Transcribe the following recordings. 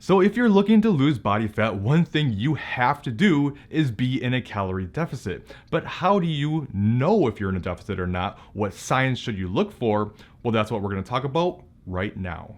So if you're looking to lose body fat, one thing you have to do is be in a calorie deficit. But how do you know if you're in a deficit or not? What signs should you look for? Well, that's what we're going to talk about right now.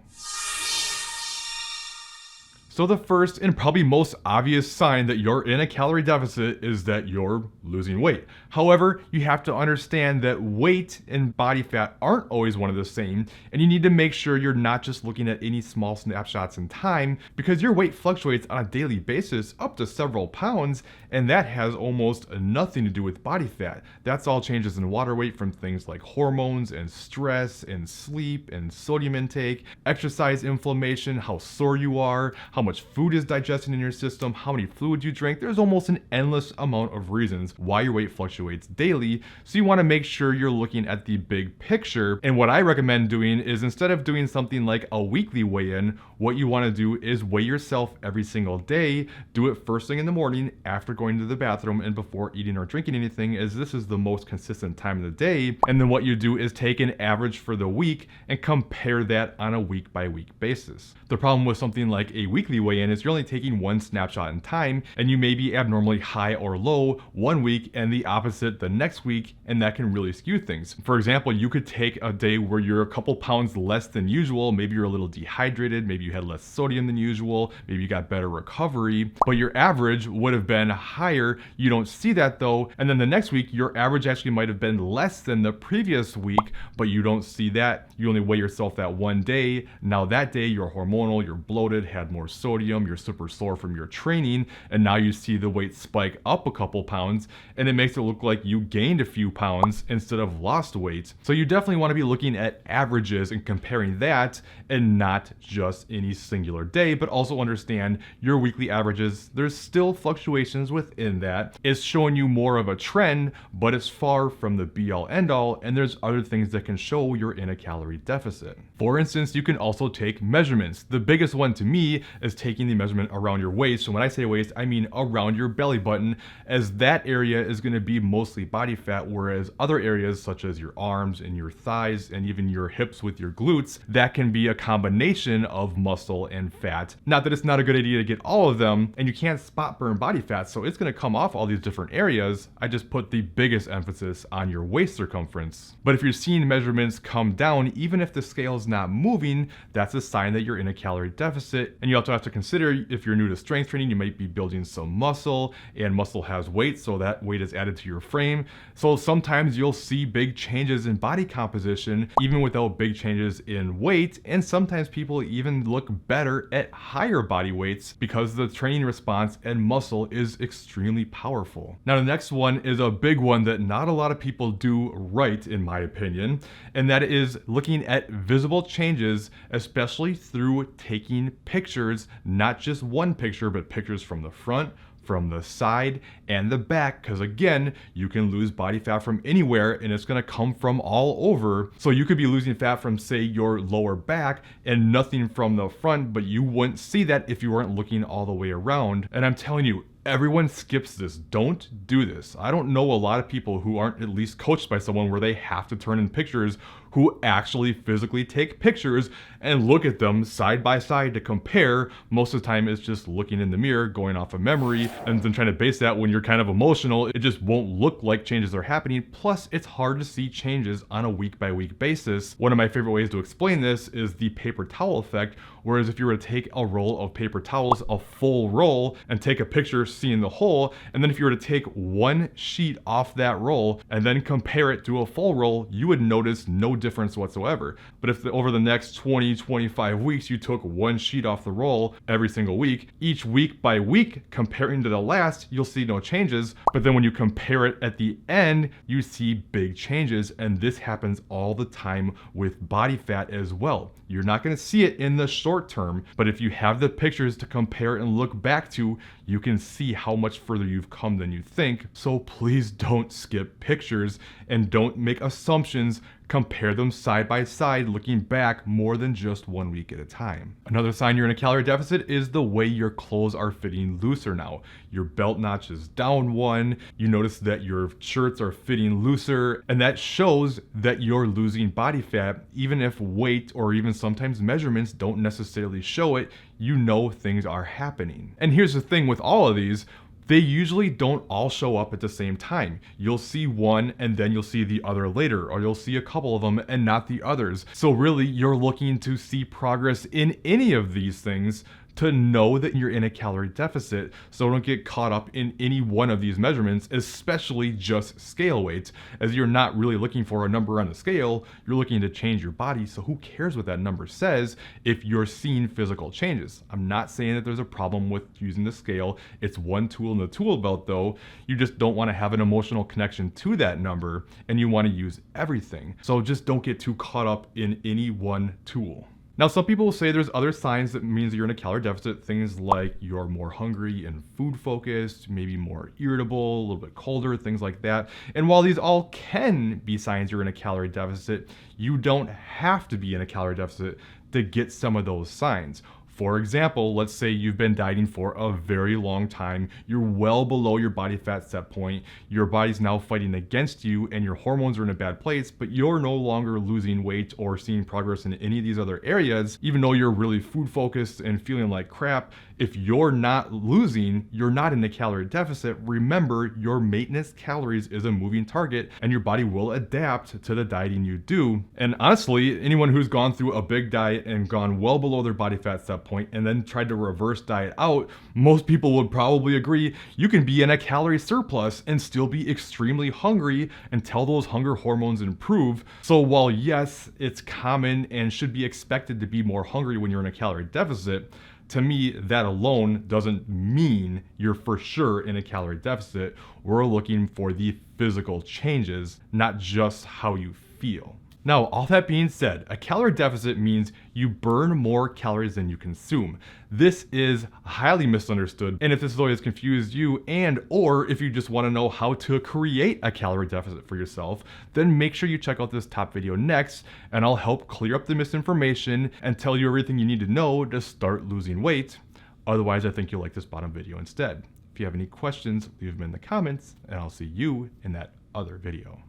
So the first and probably most obvious sign that you're in a calorie deficit is that you're losing weight. However, you have to understand that weight and body fat aren't always one and the same, and you need to make sure you're not just looking at any small snapshots in time, because your weight fluctuates on a daily basis up to several pounds, and that has almost nothing to do with body fat. That's all changes in water weight from things like hormones and stress and sleep and sodium intake, exercise, inflammation, how sore you are, how much food is digesting in your system, how many fluids you drink. There's almost an endless amount of reasons why your weight fluctuates daily. So you want to make sure you're looking at the big picture. And what I recommend doing is, instead of doing something like a weekly weigh-in, what you want to do is weigh yourself every single day. Do it first thing in the morning after going to the bathroom and before eating or drinking anything, as this is the most consistent time of the day. And then what you do is take an average for the week and compare that on a week by week basis. The problem with something like a weekly weigh-in is you're only taking one snapshot in time, and you may be abnormally high or low one week and the opposite the next week, and that can really skew things. For example, you could take a day where you're a couple pounds less than usual, maybe you're a little dehydrated, maybe you had less sodium than usual, maybe you got better recovery, but your average would have been higher. You don't see that though, and then the next week your average actually might have been less than the previous week, but you don't see that. You only weigh yourself that one day. Now that day you're hormonal, you're bloated, had more sodium, you're super sore from your training, and now you see the weight spike up a couple pounds, and it makes it look like you gained a few pounds instead of lost weight. So you definitely want to be looking at averages and comparing that, and not just any singular day, but also understand your weekly averages. There's still fluctuations within that. It's showing you more of a trend, but it's far from the be all end all, and there's other things that can show you're in a calorie deficit. For instance, you can also take measurements. The biggest one to me is taking the measurement around your waist. So when I say waist, I mean around your belly button, as that area is going to be mostly body fat, whereas other areas such as your arms and your thighs and even your hips with your glutes, that can be a combination of muscle and fat. Not that it's not a good idea to get all of them, and you can't spot burn body fat, so it's going to come off all these different areas. I just put the biggest emphasis on your waist circumference. But if you're seeing measurements come down, even if the scale is not moving, that's a sign that you're in a calorie deficit. And you also have to consider, if you're new to strength training, you might be building some muscle, and muscle has weight, so that weight is added to your frame. So sometimes you'll see big changes in body composition even without big changes in weight, and sometimes people even look better at higher body weights because the training response and muscle is extremely powerful. Now the next one is a big one that not a lot of people do right, in my opinion, and that is looking at visible changes, especially through taking pictures, not just one picture, but pictures from the front, from the side, and the back, because again, you can lose body fat from anywhere, and it's going to come from all over. So you could be losing fat from, say, your lower back and nothing from the front, but you wouldn't see that if you weren't looking all the way around. And I'm telling you, everyone skips this. Don't do this. I don't know a lot of people who aren't at least coached by someone where they have to turn in pictures, who actually physically take pictures and look at them side by side to compare. Most of the time it's just looking in the mirror, going off of memory, and then trying to base that when you're kind of emotional. It just won't look like changes are happening. Plus, it's hard to see changes on a week by week basis. One of my favorite ways to explain this is the paper towel effect. Whereas if you were to take a roll of paper towels, a full roll, and take a picture seeing the whole, and then if you were to take one sheet off that roll and then compare it to a full roll, you would notice no difference whatsoever. But if over the next 20-25 weeks you took one sheet off the roll every single week, each week by week comparing to the last, you'll see no changes. But then when you compare it at the end, you see big changes, and this happens all the time with body fat as well. You're not going to see it in the short term, but if you have the pictures to compare and look back to, you can see how much further you've come than you think. So please don't skip pictures and don't make assumptions. Compare them side by side, looking back more than just 1 week at a time. Another sign you're in a calorie deficit is the way your clothes are fitting looser now. Your belt notch is down one, you notice that your shirts are fitting looser, and that shows that you're losing body fat, even if weight or even sometimes measurements don't necessarily show it. you know things are happening. And here's the thing with all of these, they usually don't all show up at the same time. You'll see one and then you'll see the other later, or you'll see a couple of them and not the others. So really, you're looking to see progress in any of these things to know that you're in a calorie deficit, so don't get caught up in any one of these measurements, especially just scale weights, as you're not really looking for a number on the scale, you're looking to change your body, so who cares what that number says if you're seeing physical changes. I'm not saying that there's a problem with using the scale, it's one tool in the tool belt though, you just don't want to have an emotional connection to that number, and you want to use everything. So just don't get too caught up in any one tool. Now, some people will say there's other signs that means you're in a calorie deficit, things like you're more hungry and food focused, maybe more irritable, a little bit colder, things like that. And while these all can be signs you're in a calorie deficit, you don't have to be in a calorie deficit to get some of those signs. For example, let's say you've been dieting for a very long time, you're well below your body fat set point, your body's now fighting against you and your hormones are in a bad place, but you're no longer losing weight or seeing progress in any of these other areas, even though you're really food focused and feeling like crap. If you're not losing, you're not in a calorie deficit. Remember, your maintenance calories is a moving target and your body will adapt to the dieting you do. And honestly, anyone who's gone through a big diet and gone well below their body fat set point and then tried to reverse diet out, most people would probably agree you can be in a calorie surplus and still be extremely hungry until those hunger hormones improve. So while yes, it's common and should be expected to be more hungry when you're in a calorie deficit, to me, that alone doesn't mean you're for sure in a calorie deficit. We're looking for the physical changes, not just how you feel. Now, all that being said, a calorie deficit means you burn more calories than you consume. This is highly misunderstood, and if this always confused you, and or if you just want to know how to create a calorie deficit for yourself, then make sure you check out this top video next, and I'll help clear up the misinformation and tell you everything you need to know to start losing weight. Otherwise, I think you'll like this bottom video instead. If you have any questions, leave them in the comments, and I'll see you in that other video.